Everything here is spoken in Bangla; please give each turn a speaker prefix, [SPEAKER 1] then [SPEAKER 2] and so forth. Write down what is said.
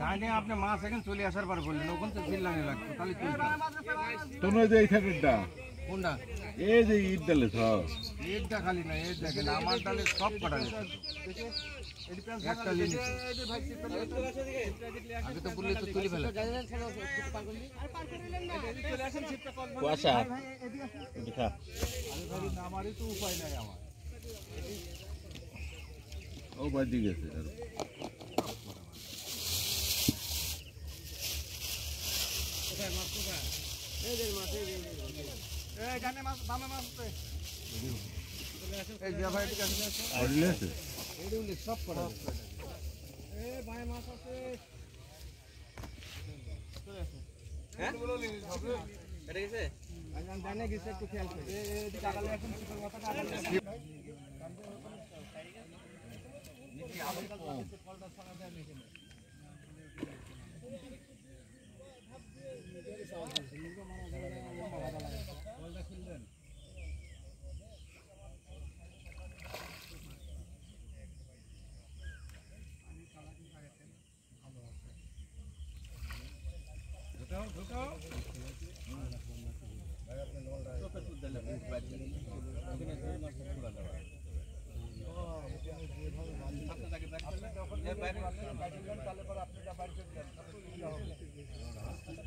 [SPEAKER 1] জানি আপনি মাছ এখন চলে আসার পর বললেন ওখান থেকে চিল্লানি লাগতো তাহলে
[SPEAKER 2] তোমরা যে এই সাইডটা
[SPEAKER 1] কোনটা
[SPEAKER 2] এই যে ইট ডালে সব
[SPEAKER 1] একটা খালি না এই দেখেন আমার ডালে সব কটা একটা লিনি আগে তো বললে তো তুলে ফেলে
[SPEAKER 2] কুয়াশা দেখা
[SPEAKER 1] আমারই তো উপায় নাই আমার
[SPEAKER 2] ও বাজি গেছে সব করা
[SPEAKER 1] একটু খেয়াল করে